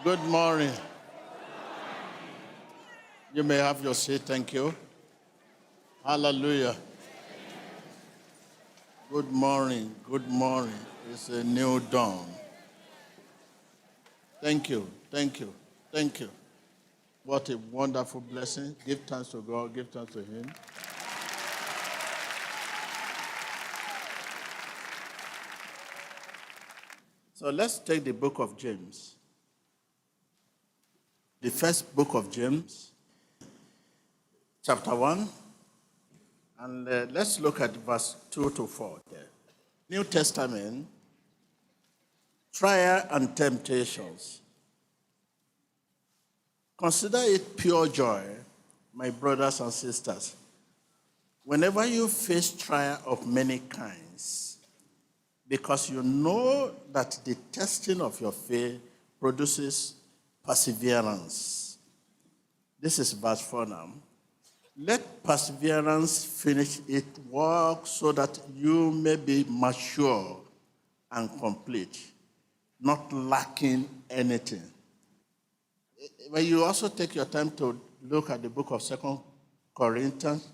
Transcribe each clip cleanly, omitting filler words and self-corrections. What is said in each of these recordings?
Good morning. You may have your seat. Thank you. Hallelujah. Good morning. Good morning. It's a new dawn. Thank you. Thank you. Thank you. What a wonderful blessing. Give thanks to God. Give thanks to Him. So let's take the book of James. The first book of James, chapter 1. And let's look at verse 2 to 4 there. New Testament, trial and temptations. Consider it pure joy, my brothers and sisters, whenever you face trial of many kinds, because you know that the testing of your faith produces perseverance. This is verse 4 now. Let perseverance finish its work so that you may be mature and complete, not lacking anything. When you also take your time to look at the book of 2 Corinthians,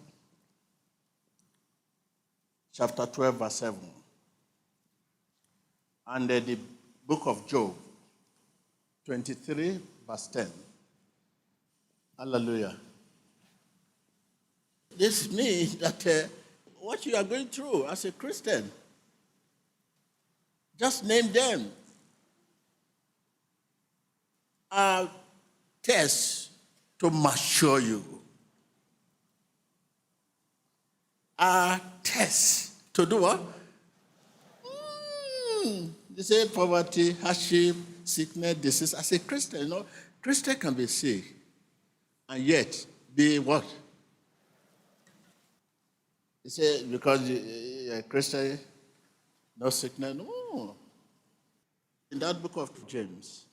chapter 12, verse 7, and the book of Job, 23, verse 10. Hallelujah. This means that what you are going through as a Christian, just name them, are tests to mature you. Are tests to do what? They say poverty, hardship, sickness, disease. As a Christian, Christian can be sick and yet be what? You say because you're a Christian, no sickness. No. In that book of James,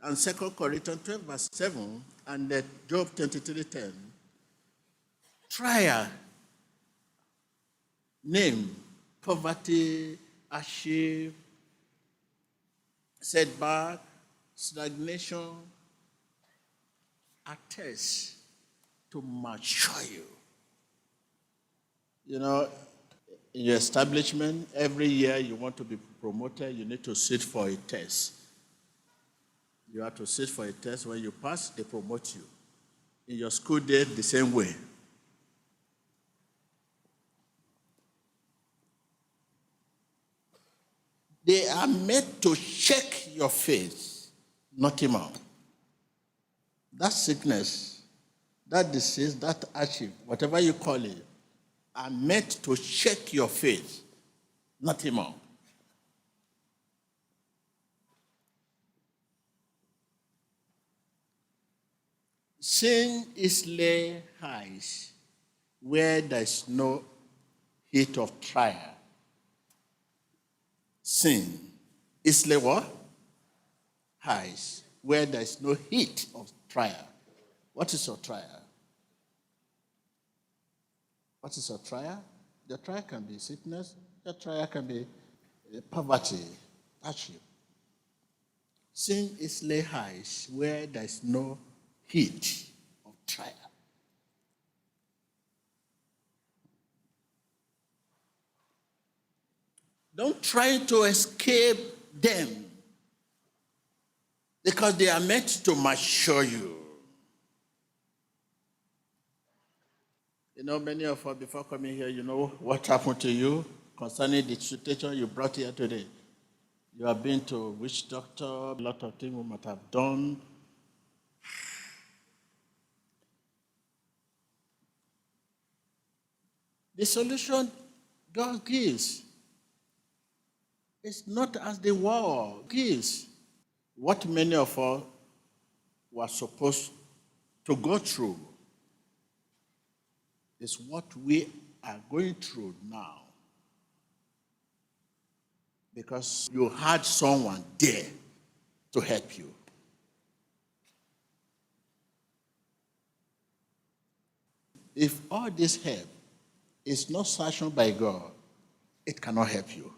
and 2 Corinthians 12, verse 7, and Job 23:10, trial, name, poverty, hardship, setback, stagnation, are tests to mature you. In your establishment, every year you want to be promoted, you need to sit for a test. You have to sit for a test. When you pass, they promote you. In your school day, the same way. They are made to shake your faith, not more. That sickness, that disease, that hardship, whatever you call it, are meant to shake your faith, not more. Sin is lay highs where there is no heat of trial. Sin is lay what? Highs where there is no heat of trial. What is a trial? What is a trial? The trial can be sickness. The trial can be poverty, hardship. Sin is lay highs where there is no heat of trial. Don't try to escape them because they are meant to mature you. Many of us, before coming here, what happened to you concerning the situation you brought here today. You have been to witch doctor, a lot of things we might have done. The solution God gives is not as the world gives. What many of us were supposed to go through is what we are going through now. Because you had someone there to help you. If all this help is not sanctioned by God, it cannot help you.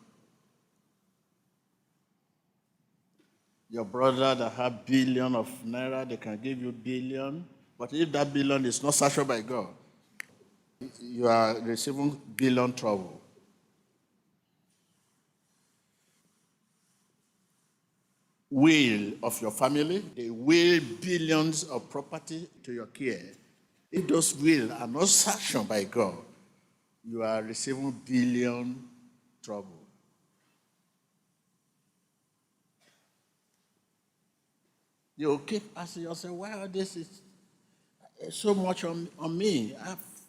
Your brother that have billion of naira, they can give you billion. But if that billion is not sanctioned by God, you are receiving billion trouble. Will of your family, they will billions of property to your care. If those will are not sanctioned by God, you are receiving billion trouble. You keep asking yourself, wow, this is so much on me.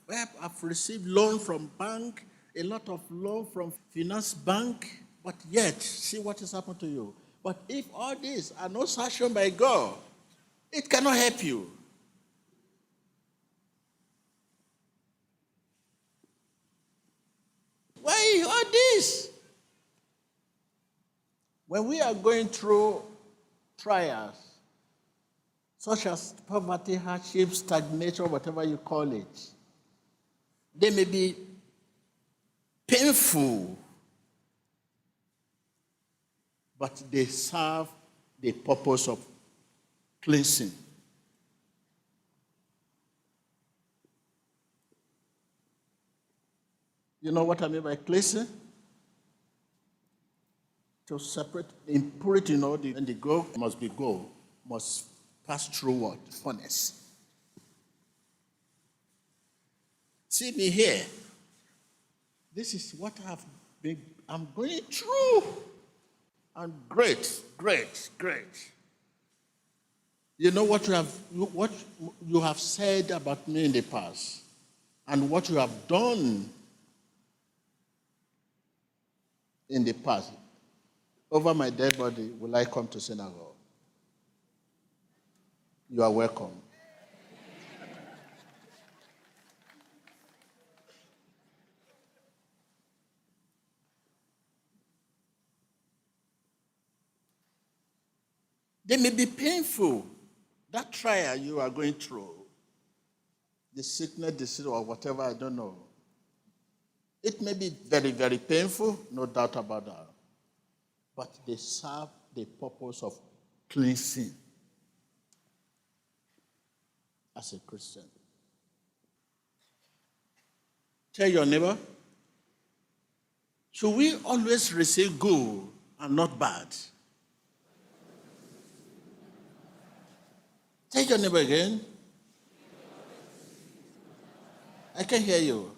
I've received loan from bank, a lot of loan from finance bank, but yet, see what has happened to you. But if all these are not sanctioned by God, it cannot help you. Why all this? When we are going through trials, such as poverty, hardship, stagnation, whatever you call it, they may be painful, but they serve the purpose of cleansing. You know what I mean by cleansing? To separate impurity, and the gold must pass through what? Furnace. See me here. This is what I'm going through. And great. You know what you have said about me in the past, and what you have done in the past. Over my dead body, will I come to synagogue? You are welcome. They may be painful. That trial you are going through, the sickness, disease, or whatever, I don't know. It may be very, very painful, no doubt about that. But they serve the purpose of cleansing as a Christian. Tell your neighbor, should we always receive good and not bad? Tell your neighbor again. I can hear you.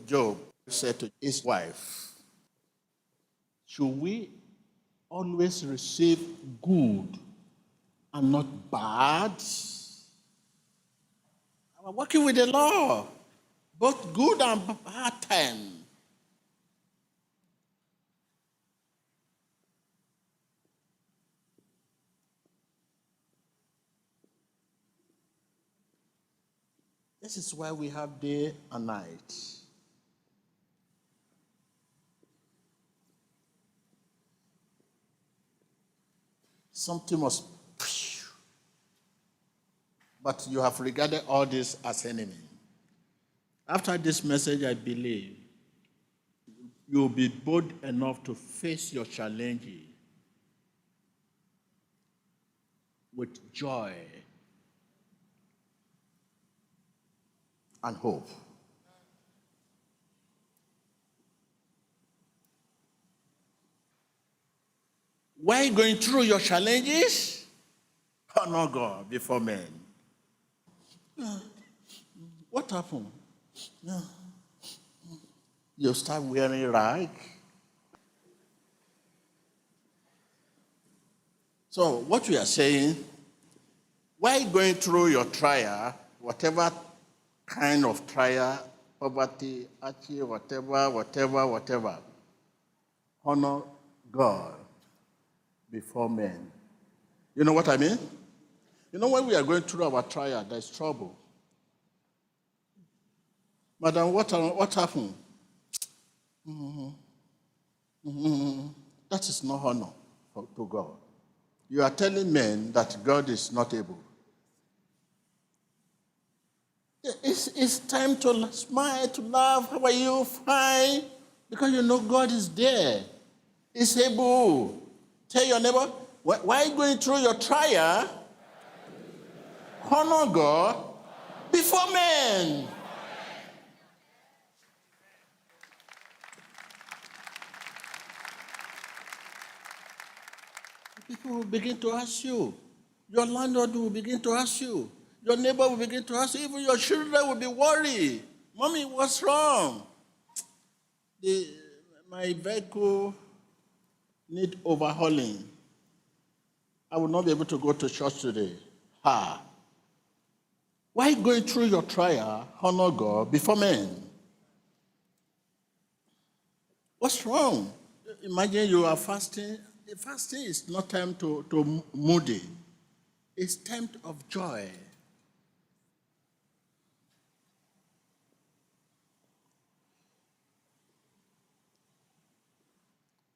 Job said to his wife, should we always receive good and not bad? I'm working with the law, both good and bad time. This is why we have day and night. Something must, but you have regarded all this as enemy. After this message, I believe you'll be bold enough to face your challenges with joy and hope. While going through your challenges, honor God before men. What happened? You start wearing rag. So what we are saying, while going through your trial, whatever kind of trial, poverty, hardship, whatever, honor God before men. You know what I mean? You know, when we are going through our trial, there's trouble. Madam, what happened? That is not honor to God. You are telling men that God is not able. It's time to smile, to laugh. How are you? Fine. Because you know God is there. He's able. Tell your neighbor, while going through your trial, honor God before men. People will begin to ask you. Your landlord will begin to ask you. Your neighbor will begin to ask you. Even your children will be worried. Mommy, what's wrong? My vehicle need overhauling. I will not be able to go to church today. Why going through your trial, honor God before men? What's wrong? Imagine you are fasting. Fasting is not time to moody. It's time of joy.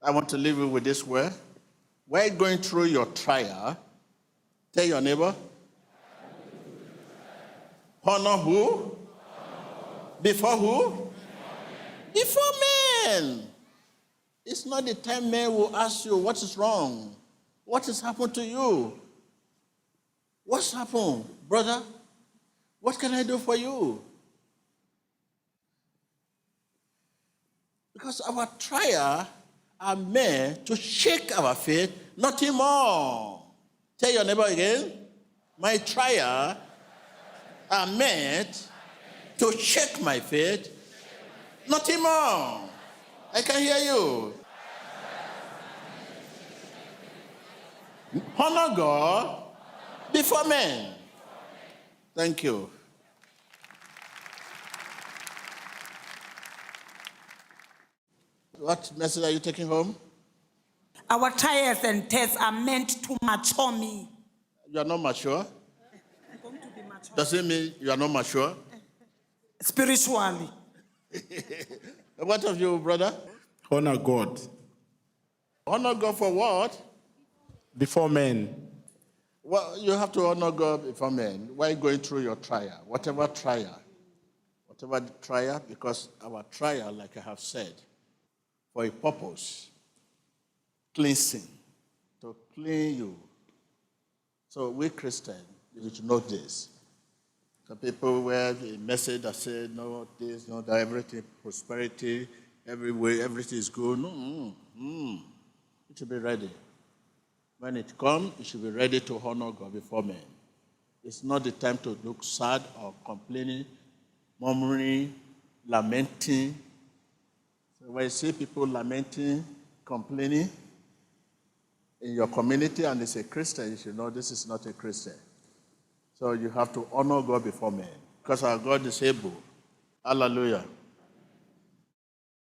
I want to leave you with this word. While going through your trial, tell your neighbor, honor who? Before who? Before men. It's not the time men will ask you, what is wrong? What has happened to you? What's happened, brother? What can I do for you? Because our trial are meant to shake our faith, nothing more. Tell your neighbor again, my trial are meant to shake my faith, nothing more. I can hear you. Honor God before men. Thank you. What message are you taking home? Our trials and tests are meant to mature me. You are not mature? I'm going to be mature. Does it mean you are not mature? Spiritually. What of you, brother? Honor God Honor God for what? before men. Well, you have to honor God before men while going through your trial, whatever trial, because our trial, like I have said, for a purpose, cleansing, to clean you. So we Christians, you should know this. Some people wear a message that says, no, this, no, that, everything, prosperity, everywhere, everything is good. No, you should be ready. When it comes, you should be ready to honor God before men. It's not the time to look sad or complaining, murmuring, lamenting. So when you see people lamenting, complaining in your community and it's a Christian, you should know this is not a Christian. So you have to honor God before men because our God is able. Hallelujah.